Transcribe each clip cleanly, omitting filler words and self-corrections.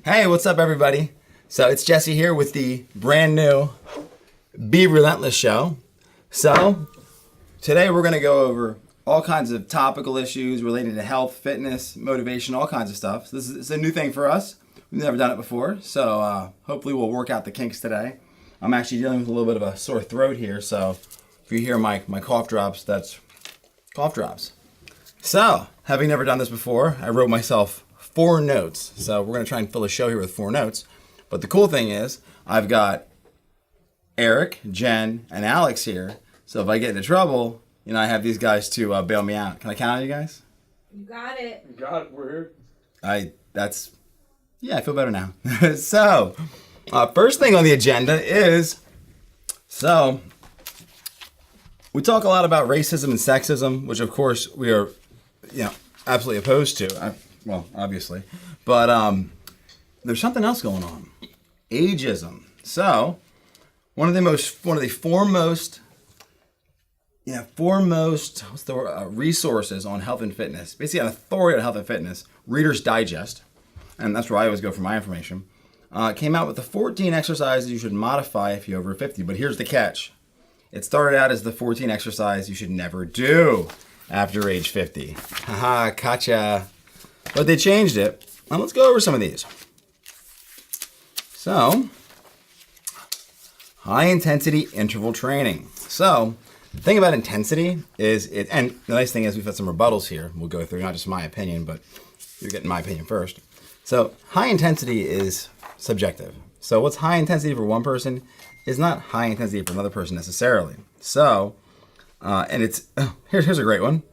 Hey, what's up, everybody? So it's Jesse here with the brand new Be Relentless show. So today we're going to go over all kinds of topical issues relating to health, fitness, motivation, all kinds of stuff. So this is a new thing for us. We've never done it before, so hopefully we'll work out the kinks today. I'm actually dealing with a little bit of a sore throat here, so if you hear my cough drops, that's cough drops. So, having never done this before, I wrote myself 4 notes. So we're going to try and fill a show here with 4 notes. But the cool thing is, I've got Eric, Jen, and Alex here. So if I get into trouble, I have these guys to bail me out. Can I count on you guys? You got it. You got it. We're here. I feel better now. So, first thing on the agenda is, we talk a lot about racism and sexism, which of course we are, absolutely opposed to. Obviously, but there's something else going on. Ageism. So, one of the foremost resources on health and fitness, basically an authority on health and fitness, Reader's Digest, and that's where I always go for my information, came out with the 14 exercises you should modify if you're over 50. But here's the catch. It started out as the 14 exercises you should never do after age 50. Haha, gotcha. But they changed it. Now let's go over some of these. So, high intensity interval training. So, the thing about intensity is and the nice thing is we've had some rebuttals here. We'll go through not just my opinion, but you're getting my opinion first. So, high intensity is subjective. So, what's high intensity for one person is not high intensity for another person necessarily. So, and here's a great one.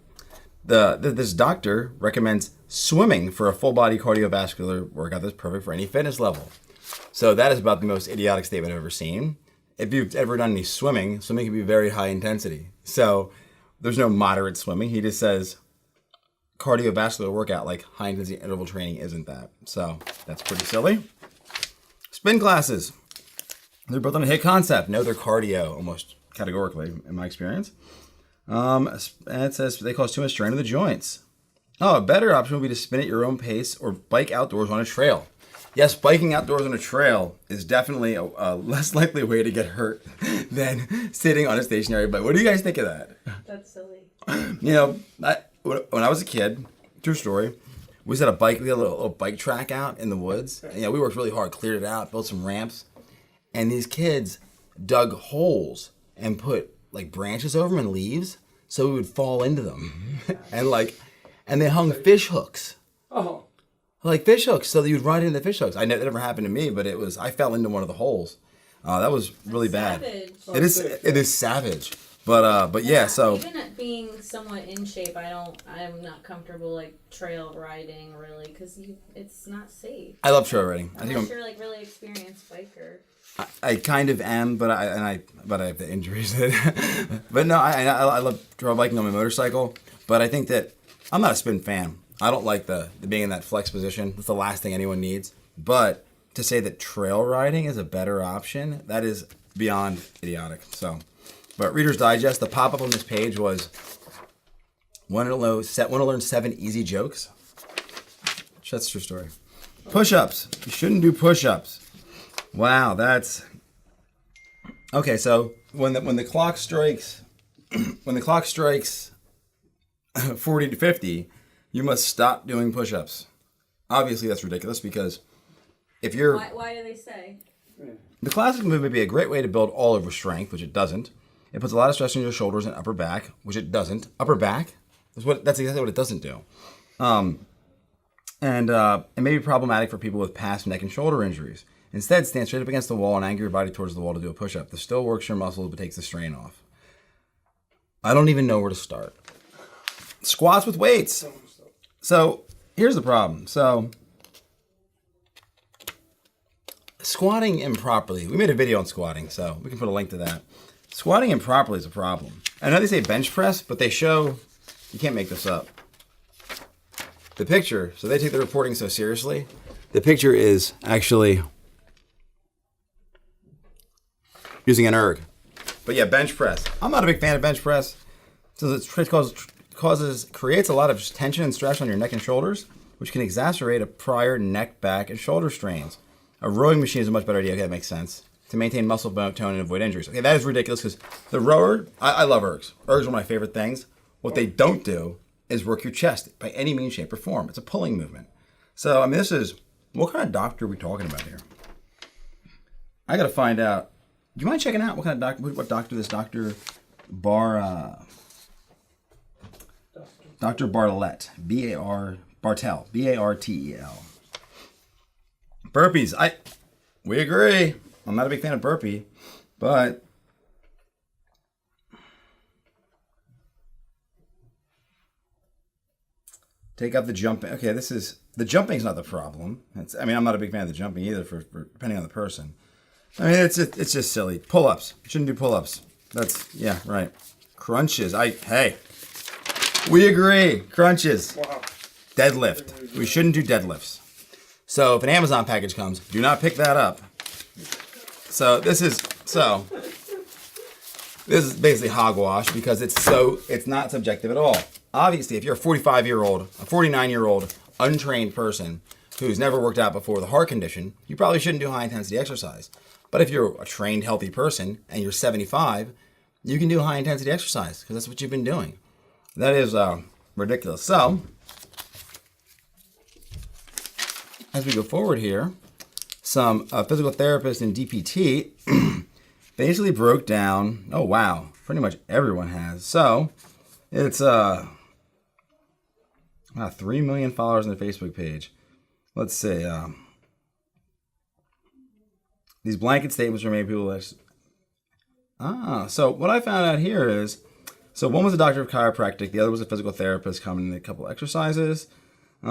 This doctor recommends swimming for a full body cardiovascular workout that's perfect for any fitness level. So that is about the most idiotic statement I've ever seen. If you've ever done any swimming can be very high intensity. So there's no moderate swimming. He just says cardiovascular workout like high intensity interval training isn't that. So that's pretty silly. Spin classes. They're both on a hit concept. No, they're cardio almost categorically in my experience. And it says they cause too much strain on the joints. Oh, a better option would be to spin at your own pace or bike outdoors on a trail. Yes, biking outdoors on a trail is definitely a less likely way to get hurt than sitting on a stationary bike. What do you guys think of that? That's silly. When I was a kid, true story, we set we had a little bike track out in the woods. And, we worked really hard, cleared it out, built some ramps. And these kids dug holes and put branches over them and leaves so we would fall into them. and they hung fish hooks. Oh. Like fish hooks, so that you'd run into the fish hooks. That never happened to me, but I fell into one of the holes. That was really bad. Savage. It is savage. But yeah, so even at being somewhat in shape, I'm not comfortable trail riding really because it's not safe. I love trail riding. Unless you're really experienced biker. I kind of am, but I have the injuries. But no, I love trail biking on my motorcycle. But I think that I'm not a spin fan. I don't like the being in that flex position. That's the last thing anyone needs. But to say that trail riding is a better option, that is beyond idiotic. So, but Reader's Digest, the pop-up on this page was, want to learn 7 easy jokes? That's a true story. Push-ups. You shouldn't do push-ups. Wow, that's... Okay, so when the clock strikes 40 to 50, you must stop doing push-ups. Obviously, that's ridiculous because if you're... Why do they say? The classic movement would be a great way to build all-over strength, which it doesn't. It puts a lot of stress on your shoulders and upper back, which it doesn't. Upper back? That's exactly what it doesn't do. And it may be problematic for people with past neck and shoulder injuries. Instead, stand straight up against the wall and angle your body towards the wall to do a push-up. This still works your muscles, but takes the strain off. I don't even know where to start. Squats with weights. So, here's the problem. So, squatting improperly. We made a video on squatting, so we can put a link to that. Squatting improperly is a problem. I know they say bench press, but they show, you can't make this up. The picture, so they take the reporting so seriously. The picture is actually using an erg. But yeah, bench press. I'm not a big fan of bench press since it creates a lot of tension and stress on your neck and shoulders. which can exacerbate a prior neck, back, and shoulder strains. A rowing machine is a much better idea. Okay, that makes sense. To maintain muscle tone and avoid injuries. Okay, that is ridiculous because the rower, I love ergs. Ergs are one of my favorite things. What they don't do is work your chest by any means, shape, or form. It's a pulling movement. So, I mean, this is, what kind of doctor are we talking about here? I got to find out. Do you mind checking out what kind of doctor, what doctor this Dr. Dr. Bartlett, Bartel, B-A-R-T-E-L. Burpees, we agree. I'm not a big fan of burpee, but take out the jumping. Okay, the jumping's not the problem. I'm not a big fan of the jumping either for depending on the person. I mean, it's just silly. Pull-ups. Shouldn't do pull-ups. Yeah, right. Crunches. We agree. Crunches. Wow. Deadlift. We shouldn't do deadlifts. So if an Amazon package comes, do not pick that up. So this is basically hogwash because it's not subjective at all. Obviously, if you're a 45-year-old, a 49-year-old untrained person who's never worked out before with a heart condition, you probably shouldn't do high intensity exercise. But if you're a trained, healthy person and you're 75, you can do high intensity exercise because that's what you've been doing. That is ridiculous. So, as we go forward here, some physical therapists in DPT basically broke down, oh wow, pretty much everyone has. So, it's 3 million followers on the Facebook page. Let's see. These blanket statements were made people. So what I found out here is, so one was a doctor of chiropractic, the other was a physical therapist coming in a couple exercises. It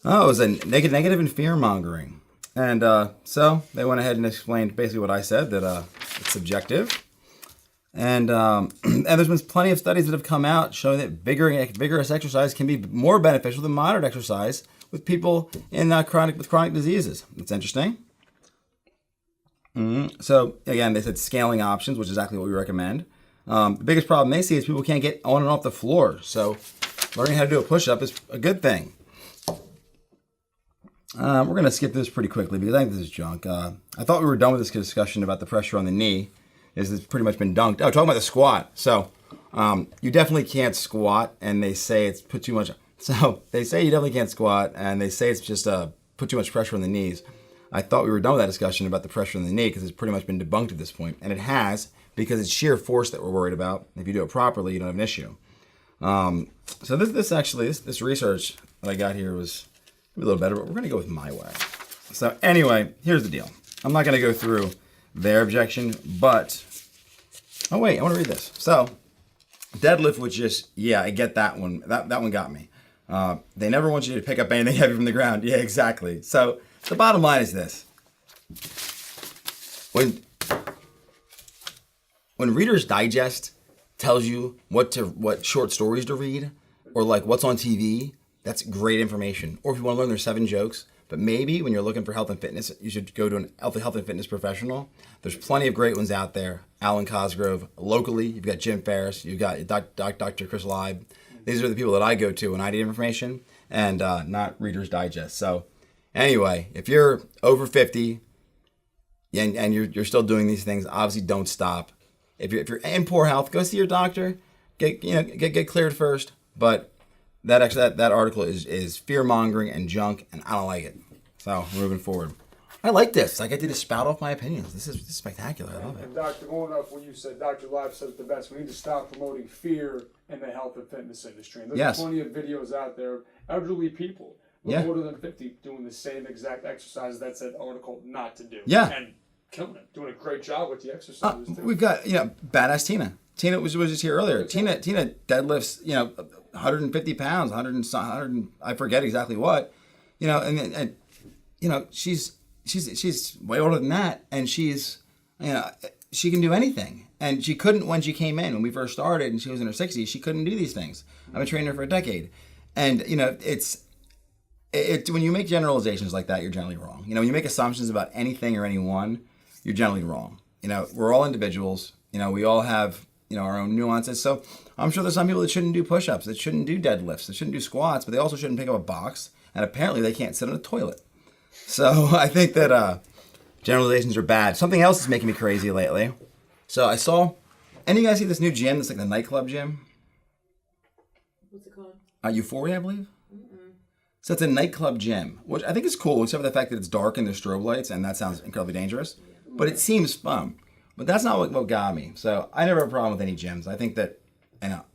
was a negative and fear mongering. And so they went ahead and explained basically what I said, that it's subjective. And there's been plenty of studies that have come out showing that vigorous exercise can be more beneficial than moderate exercise with people in chronic diseases. That's interesting. So again, they said scaling options, which is exactly what we recommend. The biggest problem they see is people can't get on and off the floor. So learning how to do a push-up is a good thing. We're going to skip this pretty quickly because I think this is junk. I thought we were done with this discussion about the pressure on the knee. It's pretty much been dunked. Oh, talking about the squat. So you definitely can't squat, and they say it's put too much. So they say you definitely can't squat, and they say it's just put too much pressure on the knees. I thought we were done with that discussion about the pressure on the knee because it's pretty much been debunked at this point, and it has because it's sheer force that we're worried about. If you do it properly, you don't have an issue. So this research that I got here was a little better, but we're going to go with my way. So anyway, here's the deal. I'm not going to go through their objection, but oh wait, I want to read this. So deadlift was just, yeah, I get that one. That one got me. They never want you to pick up anything heavy from the ground. Yeah, exactly. So the bottom line is this. When Reader's Digest tells you what short stories to read or like what's on TV, that's great information. Or if you want to learn their 7 jokes, but maybe when you're looking for health and fitness, you should go to an health and fitness professional. There's plenty of great ones out there. Alan Cosgrove. Locally, you've got Jim Ferriss. You've got Dr. Chris Leib. These are the people that I go to when I need information, and not Reader's Digest. So anyway, if you're over 50 and you're still doing these things, obviously don't stop. If you're in poor health, go see your doctor. Get cleared first. But that article is fear mongering and junk, and I don't like it. So we're moving forward. I like this. I get to just spout off my opinions. This is spectacular. I love it. And Dr. going off what you said, Dr. Live said it the best. We need to stop promoting fear in the health and fitness industry. And there's plenty of videos out there, elderly people, older than 50, doing the same exact exercise that's that article not to do. Yeah. And killing it, doing a great job with the exercises too. We've got badass Tina. Tina was just here earlier. Tina deadlifts 150 pounds, 100 I forget exactly what, and she's way older than that, and she's she can do anything, and she couldn't when she came in when we first started, and she was in her 60s. She couldn't do these things. I've been training her for a decade, and it's when you make generalizations like that, you're generally wrong. When you make assumptions about anything or anyone, you're generally wrong. We're all individuals. We all have our own nuances. So I'm sure there's some people that shouldn't do push-ups, that shouldn't do deadlifts, that shouldn't do squats, but they also shouldn't pick up a box. And apparently they can't sit on a toilet. So I think that generalizations are bad. Something else is making me crazy lately. So I saw, any of you guys see this new gym? That's like the nightclub gym. What's it called? Euphoria, I believe. So it's a nightclub gym, which I think is cool, except for the fact that it's dark and there's strobe lights, and that sounds incredibly dangerous. But it seems fun. But that's not what got me. So I never have a problem with any gyms. I think that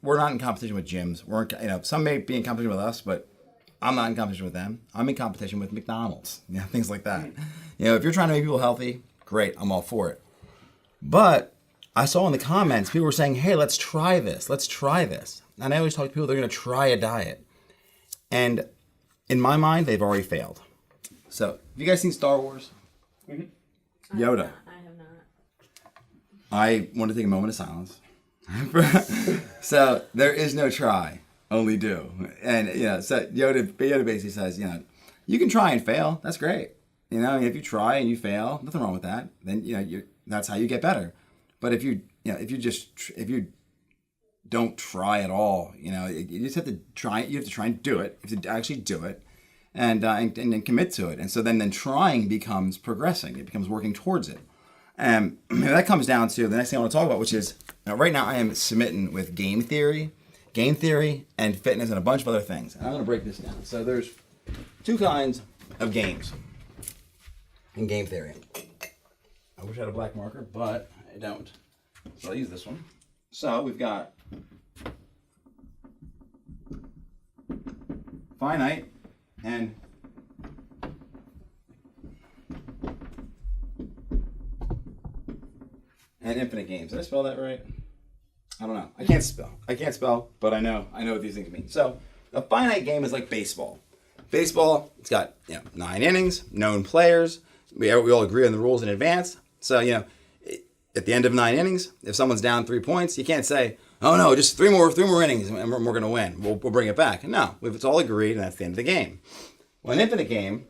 we're not in competition with gyms. Some may be in competition with us, but I'm not in competition with them. I'm in competition with McDonald's, things like that. If you're trying to make people healthy, great, I'm all for it. But I saw in the comments, people were saying, hey, let's try this. And I always talk to people, they're going to try a diet. And in my mind, they've already failed. So, have you guys seen Star Wars? Mm-hmm. Yoda. I have not. I want to take a moment of silence. So, there is no try, only do. And, so Yoda basically says, you can try and fail. That's great. If you try and you fail, nothing wrong with that. Then, that's how you get better. But if you don't try at all, you just have to try. You have to try and do it. You have to actually do it, and commit to it. And so then trying becomes progressing. It becomes working towards it. And that comes down to the next thing I want to talk about, which is right now I am smitten with game theory, and fitness, and a bunch of other things. And I'm going to break this down. So there's two kinds of games in game theory. I wish I had a black marker, but I don't. So I'll use this one. So we've got finite and infinite games. Did I spell that right? I don't know. I can't spell, but I know what these things mean. So a finite game is like baseball. Baseball, it's got 9 innings, known players. We all agree on the rules in advance. So at the end of 9 innings, if someone's down 3 points, you can't say, oh no, just three more innings and we're going to win. We'll bring it back. No, if it's all agreed, and that's the end of the game. Well, an infinite game,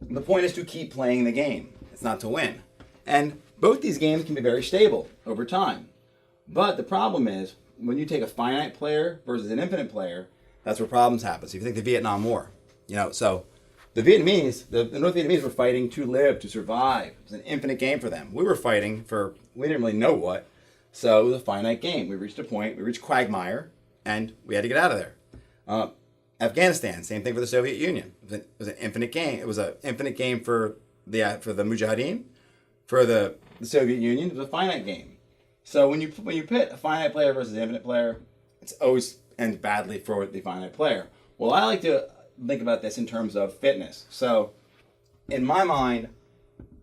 the point is to keep playing the game. It's not to win. And both these games can be very stable over time. But the problem is, when you take a finite player versus an infinite player, that's where problems happen. So if you think the Vietnam War, so the Vietnamese, the North Vietnamese were fighting to live, to survive. It was an infinite game for them. We were fighting for, we didn't really know what. So it was a finite game. We reached a point, we reached quagmire, and we had to get out of there. Afghanistan, same thing for the Soviet Union. It was an infinite game. It was an infinite game for the Mujahideen. For the Soviet Union, it was a finite game. So when you pit a finite player versus an infinite player, it's always ends badly for the finite player. Well, I like to think about this in terms of fitness. So in my mind,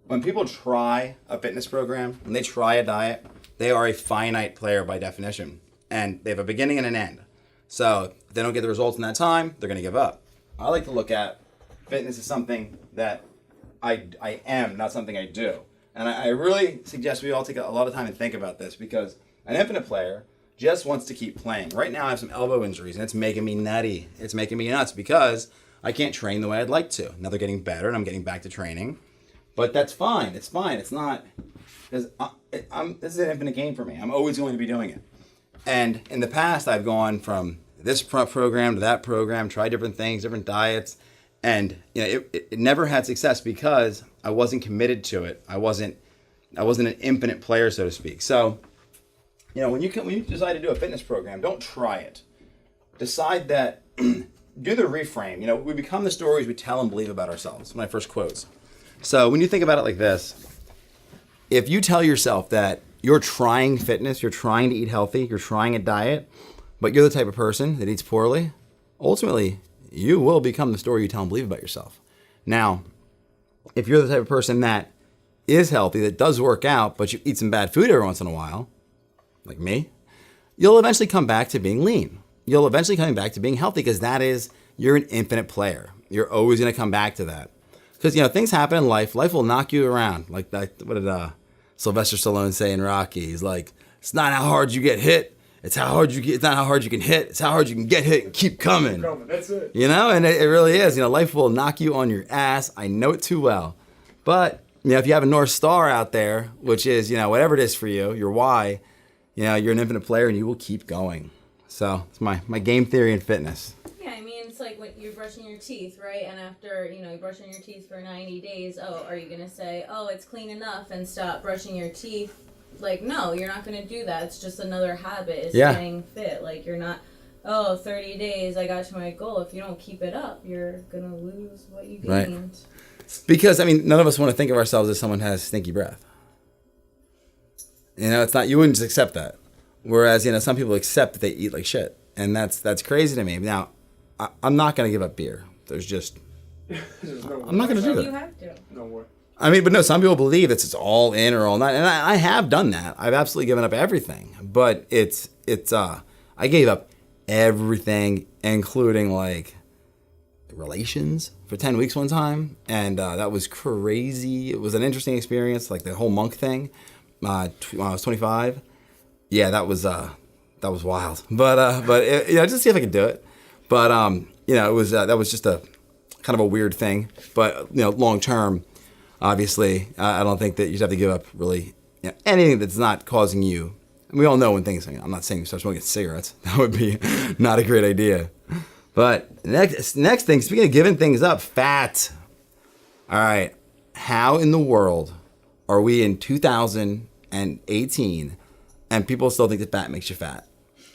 when people try a fitness program, when they try a diet, they are a finite player by definition. And they have a beginning and an end. So if they don't get the results in that time, they're going to give up. I like to look at fitness as something that I am, not something I do. And I really suggest we all take a lot of time and think about this, because an infinite player just wants to keep playing. Right now I have some elbow injuries and it's making me nutty. It's making me nuts because I can't train the way I'd like to. Now they're getting better and I'm getting back to training. But that's fine. It's fine. It's not... This is an infinite game for me. I'm always going to be doing it. And in the past, I've gone from this program to that program, tried different things, different diets, and it never had success because I wasn't committed to it. I wasn't an infinite player, so to speak. So, when you decide to do a fitness program, don't try it. Decide that. Do the reframe. We become the stories we tell and believe about ourselves. My first quotes. So when you think about it like this, if you tell yourself that you're trying fitness, you're trying to eat healthy, you're trying a diet, but you're the type of person that eats poorly, ultimately, you will become the story you tell and believe about yourself. Now, if you're the type of person that is healthy, that does work out, but you eat some bad food every once in a while, like me, you'll eventually come back to being lean. You'll eventually come back to being healthy because you're an infinite player. You're always going to come back to that. Because, things happen in life. Life will knock you around. Like that, what did Sylvester Stallone say in Rocky? He's like, it's not how hard you get hit. It's how hard you get. It's not how hard you can hit. It's how hard you can get hit and keep coming. That's it. And it really is. Life will knock you on your ass. I know it too well. But if you have a North Star out there, which is whatever it is for you, your why, you're an infinite player and you will keep going. So it's my game theory in fitness. Yeah, I mean, it's like when you're brushing your teeth, right? And after, you're brushing your teeth for 90 days, are you going to say, it's clean enough and stop brushing your teeth? Like, no, you're not going to do that. It's just another habit is staying fit. Like, you're not, 30 days, I got to my goal. If you don't keep it up, you're going to lose what you gained. Right. Because, none of us want to think of ourselves as someone who has stinky breath. It's not, you wouldn't just accept that. Whereas, some people accept that they eat like shit. And that's crazy to me. Now, I'm not going to give up beer. There's I'm not going to do that. You have to. No way. But no, some people believe it's all in or all not. And I have done that. I've absolutely given up everything. But I gave up everything, including like relations for 10 weeks one time. And that was crazy. It was an interesting experience, like the whole monk thing. When I was 25. Yeah, that was wild. But just to see if I could do it. But it was that was just a kind of a weird thing. But long term, obviously, I don't think that you have to give up really anything that's not causing you. And we all know when things. I'm not saying you start smoking cigarettes. That would be not a great idea. But next thing, speaking of giving things up, fat. All right, how in the world are we in 2018 and people still think that fat makes you fat?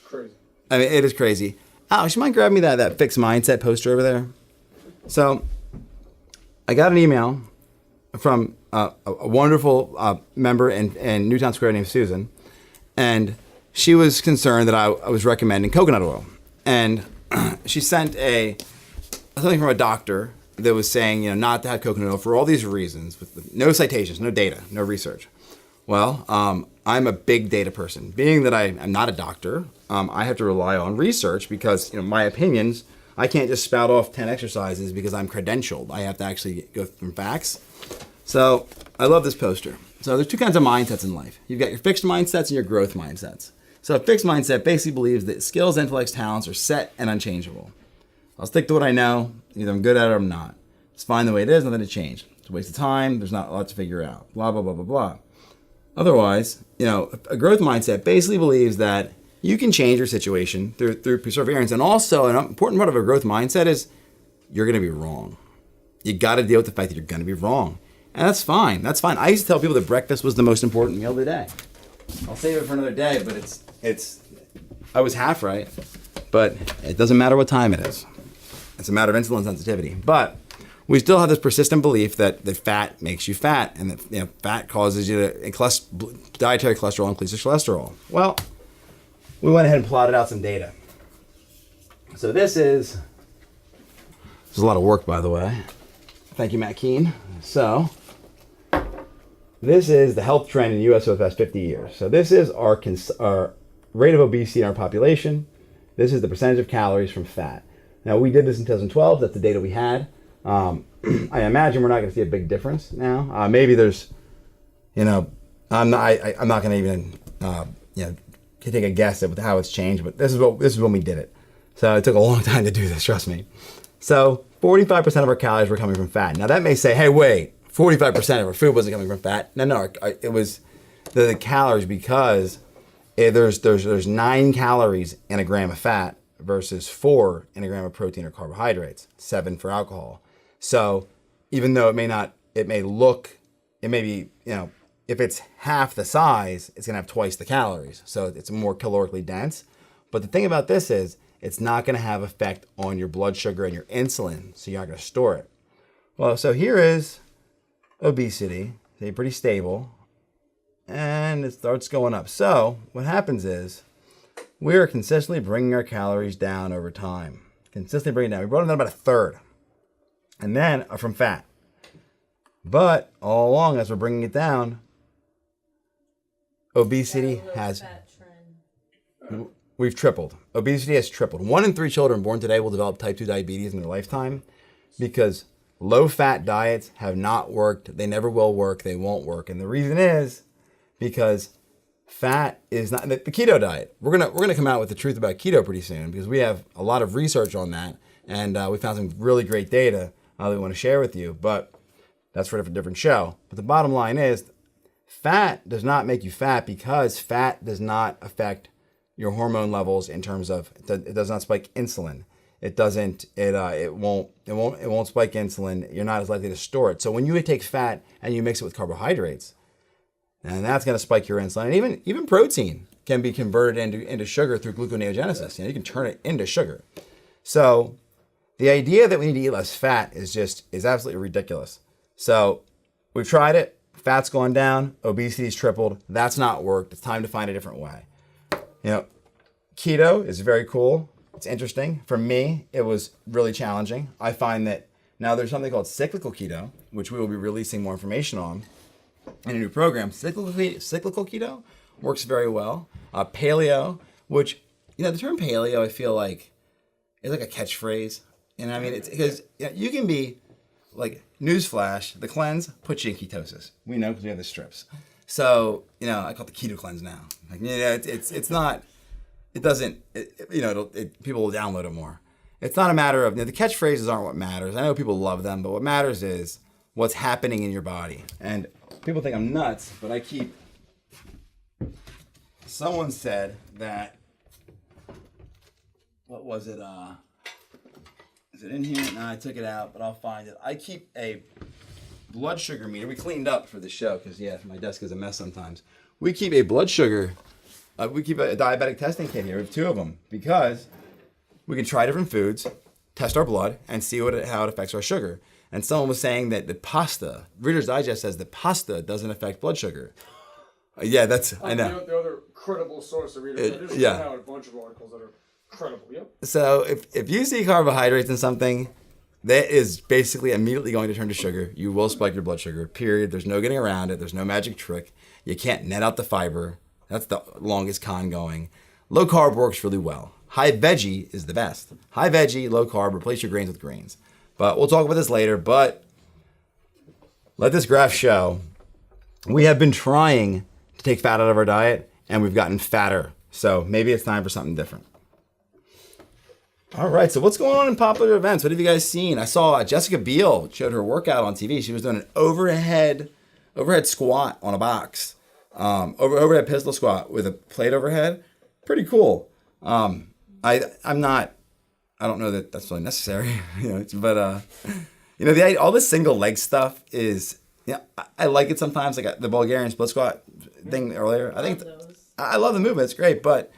Crazy. It is crazy. Alex, you mind grabbing me that fixed mindset poster over there? So, I got an email from a wonderful member in Newtown Square named Susan, and she was concerned that I was recommending coconut oil. And she sent something from a doctor that was saying, not to have coconut oil for all these reasons, with no citations, no data, no research. Well, I'm a big data person. Being that I'm not a doctor, I have to rely on research because, my opinions, I can't just spout off 10 exercises because I'm credentialed. I have to actually go from facts. So I love this poster. So there's two kinds of mindsets in life. You've got your fixed mindsets and your growth mindsets. So a fixed mindset basically believes that skills, intellects, talents are set and unchangeable. I'll stick to what I know. Either I'm good at it or I'm not. It's fine the way it is, nothing to change. It's a waste of time. There's not a lot to figure out. Blah, blah, blah, blah, blah. Otherwise, a growth mindset basically believes that you can change your situation through perseverance. And also, an important part of a growth mindset is you're going to be wrong. You got to deal with the fact that you're going to be wrong. And that's fine. That's fine. I used to tell people that breakfast was the most important meal of the day. I'll save it for another day, but I was half right. But it doesn't matter what time it is. It's a matter of insulin sensitivity. But we still have this persistent belief that fat makes you fat, and that fat causes you to dietary cholesterol increases cholesterol. Well, we went ahead and plotted out some data. So this is a lot of work, by the way. Thank you, Matt Keene. So this is the health trend in the U.S. over the past 50 years. So this is our rate of obesity in our population. This is the percentage of calories from fat. Now, we did this in 2012. That's the data we had. I imagine we're not going to see a big difference now. Maybe there's, I'm not going to even, take a guess at how it's changed. But this is when we did it. So it took a long time to do this. Trust me. So 45% of our calories were coming from fat. Now that may say, hey, wait, 45% of our food wasn't coming from fat. No, it was the calories because there's 9 calories in a gram of fat versus 4 in a gram of protein or carbohydrates, 7 for alcohol. So even though it may be, if it's half the size, it's gonna have twice the calories. So it's more calorically dense. But the thing about this is it's not gonna have effect on your blood sugar and your insulin, so you're not gonna store it. Well, so here is obesity, say pretty stable, and it starts going up. So what happens is we are consistently bringing our calories down over time. Consistently bringing it down. We brought them down about a third. And then from fat. But all along, as we're bringing it down, obesity we've tripled. Obesity has tripled. 1 in 3 children born today will develop type 2 diabetes in their lifetime because low-fat diets have not worked. They never will work. They won't work. And the reason is because fat is not the keto diet. We're gonna come out with the truth about keto pretty soon because we have a lot of research on that, and we found some really great data that we want to share with you. But that's for a different show. But the bottom line is, Fat does not make you fat because fat does not affect your hormone levels in terms of it does not spike insulin. It doesn't. It won't spike insulin. You're not as likely to store it. So when you take fat and you mix it with carbohydrates, and that's going to spike your insulin. And even protein can be converted into sugar through gluconeogenesis. You can turn it into sugar. So the idea that we need to eat less fat is absolutely ridiculous. So we've tried it. Fat's gone down. Obesity's tripled. That's not worked. It's time to find a different way. Keto is very cool. It's interesting. For me, it was really challenging. I find that now there's something called cyclical keto, which we will be releasing more information on in a new program. Cyclical keto works very well. Paleo, which, the term paleo, I feel like is like a catchphrase. And I mean, it's because you can be like, newsflash, the cleanse puts you in ketosis. We know because we have the strips. So, I call it the keto cleanse now. Like, it's not, it doesn't, people will download it more. It's not a matter of, the catchphrases aren't what matters. I know people love them, but what matters is what's happening in your body. And people think I'm nuts, but someone said that, what was it? Is it in here? No, I took it out, but I'll find it. I keep a blood sugar meter. We cleaned up for the show because, my desk is a mess sometimes. We keep a blood sugar, we keep a diabetic testing kit here. We have 2 of them because we can try different foods, test our blood, and see how it affects our sugar. And someone was saying that the pasta, Reader's Digest says that pasta doesn't affect blood sugar. I know. The other credible source of Reader's Digest. There's a bunch of articles that are credible, yep. So if you see carbohydrates in something, that is basically immediately going to turn to sugar. You will spike your blood sugar, period. There's no getting around it. There's no magic trick. You can't net out the fiber. That's the longest con going. Low carb works really well. High veggie is the best. High veggie, low carb, replace your grains with greens. But we'll talk about this later. But let this graph show, we have been trying to take fat out of our diet, and we've gotten fatter. So maybe it's time for something different. All right, so what's going on in popular events? What have you guys seen? I saw Jessica Biel showed her workout on TV. She was doing an overhead squat on a box, overhead pistol squat with a plate overhead. Pretty cool. I don't know that that's really necessary, but all this single leg stuff is, I like it sometimes. Like the Bulgarian split squat thing earlier. I love the movement. It's great, but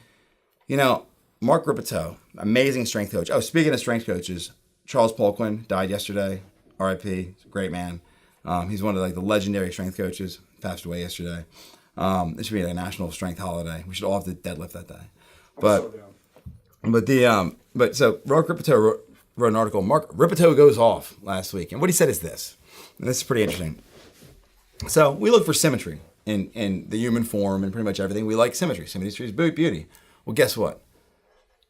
Mark Ripito, amazing strength coach. Oh, speaking of strength coaches, Charles Polquin died yesterday. R.I.P. Great man. He's one of the legendary strength coaches. Passed away yesterday. It should be a national strength holiday. We should all have to deadlift that day. But so Mark Ripito wrote an article. Mark Ripito goes off last week, and what he said is this. And this is pretty interesting. So we look for symmetry in the human form and pretty much everything. We like symmetry. Symmetry is beauty. Well, guess what?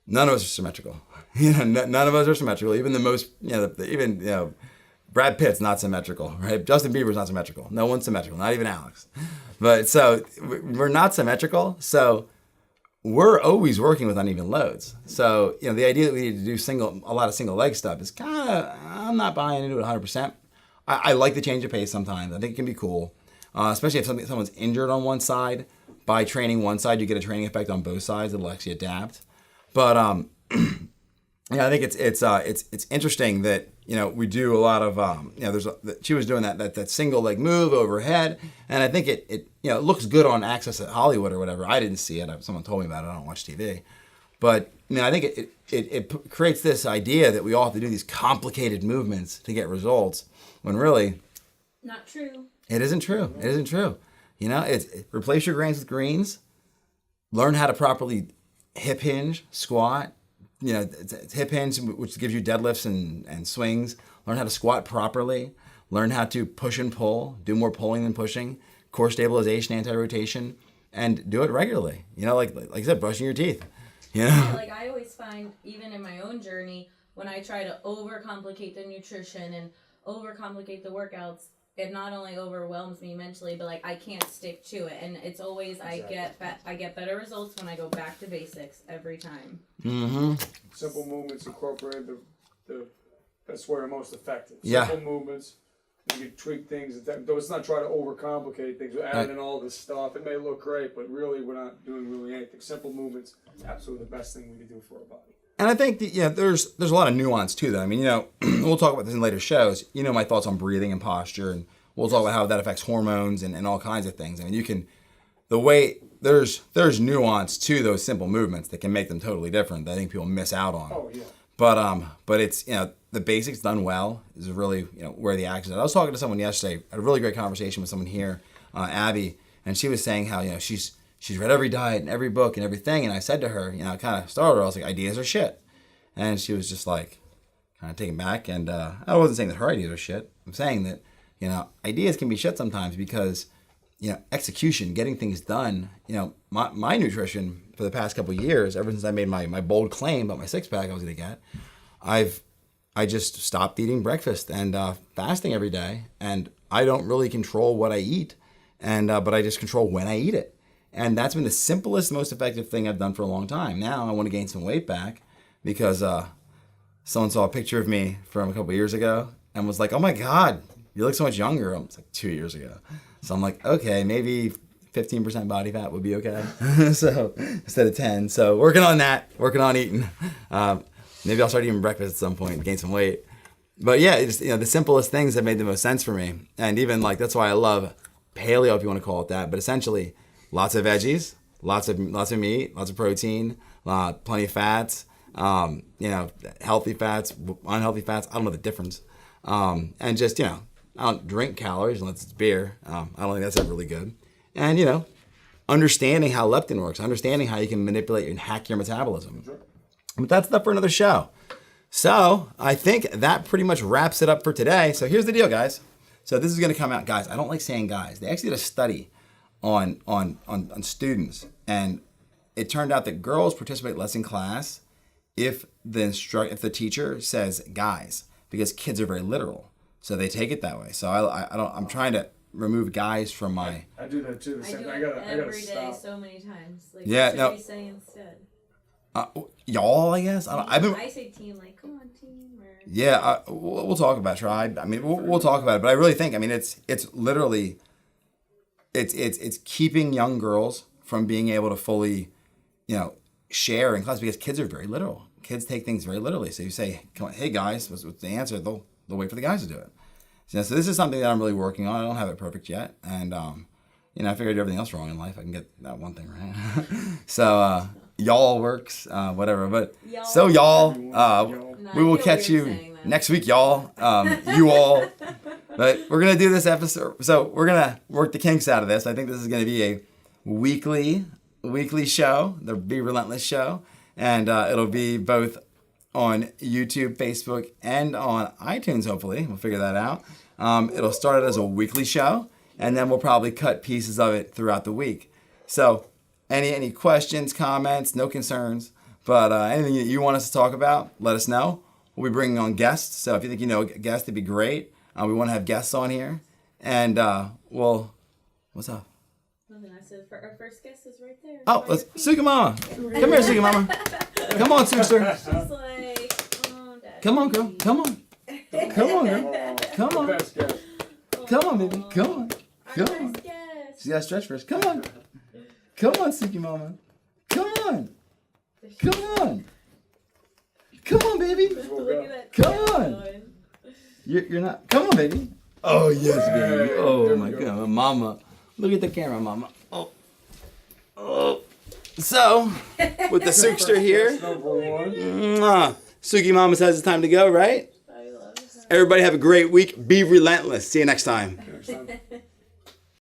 None of us are symmetrical. None of us are symmetrical. Even the most, Brad Pitt's not symmetrical, right? Justin Bieber's not symmetrical. No one's symmetrical, not even Alex. But so we're not symmetrical. So we're always working with uneven loads. So, the idea that we need to do a lot of single leg stuff is kind of, I'm not buying into it 100%. I like the change of pace sometimes. I think it can be cool, especially if someone's injured on one side. By training one side, you get a training effect on both sides. It'll actually adapt. But I think it's interesting that we do a lot of she was doing that single leg move overhead, and I think it looks good on Access at Hollywood or whatever. I didn't see it. Someone told me about it. I don't watch TV, but I think it creates this idea that we all have to do these complicated movements to get results when really not true. It isn't true. It isn't true. It's replace your grains with greens. Learn how to properly hip hinge, squat, it's hip hinge, which gives you deadlifts and swings. Learn how to squat properly. Learn how to push and pull, do more pulling than pushing, core stabilization, anti-rotation, and do it regularly. Like I said, brushing your teeth. Like I always find, even in my own journey, when I try to overcomplicate the nutrition and overcomplicate the workouts, it not only overwhelms me mentally, but I can't stick to it. And it's always, exactly. I get better results when I go back to basics every time. Mm-hmm. Simple movements incorporated, that's where you're most effective. Yeah. Simple movements, maybe tweak things. Let's not try to overcomplicate things. We're adding in all this stuff. It may look great, but really we're not doing really anything. Simple movements, absolutely the best thing we can do for our body. And I think that, there's a lot of nuance to that. I mean, we'll talk about this in later shows. My thoughts on breathing and posture, and we'll talk about how that affects hormones and all kinds of things. I mean, there's nuance to those simple movements that can make them totally different that I think people miss out on. Oh, yeah. But it's, the basics done well is really, where the action is. I was talking to someone yesterday, had a really great conversation with someone here, Abby, and she was saying how, she's read every diet and every book and everything. And I said to her, kind of started her, I was like, ideas are shit. And she was just like, kind of taken back. And I wasn't saying that her ideas are shit. I'm saying that, ideas can be shit sometimes because, execution, getting things done, my nutrition for the past couple of years, ever since I made my bold claim about my six pack I was going to get, I just stopped eating breakfast and fasting every day. And I don't really control what I eat, but I just control when I eat it. And that's been the simplest, most effective thing I've done for a long time. Now I want to gain some weight back because someone saw a picture of me from a couple of years ago and was like, oh my God, you look so much younger. It's like 2 years ago. So I'm like, okay, maybe 15% body fat would be okay. So instead of 10. So working on that, working on eating. Maybe I'll start eating breakfast at some point, gain some weight. But yeah, it's, the simplest things have made the most sense for me. And even that's why I love paleo, if you want to call it that. But essentially, lots of veggies, lots of meat, lots of protein, plenty of fats, healthy fats, unhealthy fats. I don't know the difference. And just, I don't drink calories unless it's beer. I don't think that's ever really good. And, understanding how leptin works, understanding how you can manipulate and hack your metabolism. But that's stuff for another show. So I think that pretty much wraps it up for today. So here's the deal, guys. So this is going to come out, guys. I don't like saying guys. They actually did a study on students, and it turned out that girls participate less in class if the teacher says guys, because kids are very literal, so they take it that way. So I'm trying to remove guys from my. I do that too. I do it every day so many times. Like, yeah, what should we say instead? Y'all, I guess. I say team, like, come on, team. Or... Yeah, we'll talk about tribe. I mean, we'll talk about it. But I really think, it's literally, it's keeping young girls from being able to fully, share in class because kids are very literal. Kids take things very literally. So you say, come on, hey guys, what's the answer? They'll wait for the guys to do it. So this is something that I'm really working on. I don't have it perfect yet, and I figured I do everything else wrong in life. I can get that one thing right. So. Y'all works, whatever. But y'all. So y'all, we will catch you next week, y'all. You all. But we're gonna do this episode. So we're gonna work the kinks out of this. I think this is gonna be a weekly show, the Be Relentless show, and it'll be both on YouTube, Facebook, and on iTunes. Hopefully, we'll figure that out. It'll start as a weekly show, and then we'll probably cut pieces of it throughout the week. So. Any questions, comments, no concerns, but anything that you want us to talk about, let us know. We'll be bringing on guests, so if you think you know a guest, it'd be great. We want to have guests on here, and what's up? Nothing. I said our first guest is right there. Oh, Suki Mama. Come here, Suki Mama. Come on, sister. She's like, oh, Daddy. Come on, girl. Come on. Come on, girl. Come on. Come on, baby. Come on. Come on. She got to stretch first. Come on. Come on, Suki Mama. Come on. Come on. Come on, baby. Come on. You're not. Come on, baby. Oh, yes, baby. Oh, my God. Mama. Look at the camera, Mama. Oh. So, with the Sukster here. Suki Mama says it's time to go, right? I love it. Everybody have a great week. Be relentless. See you next time.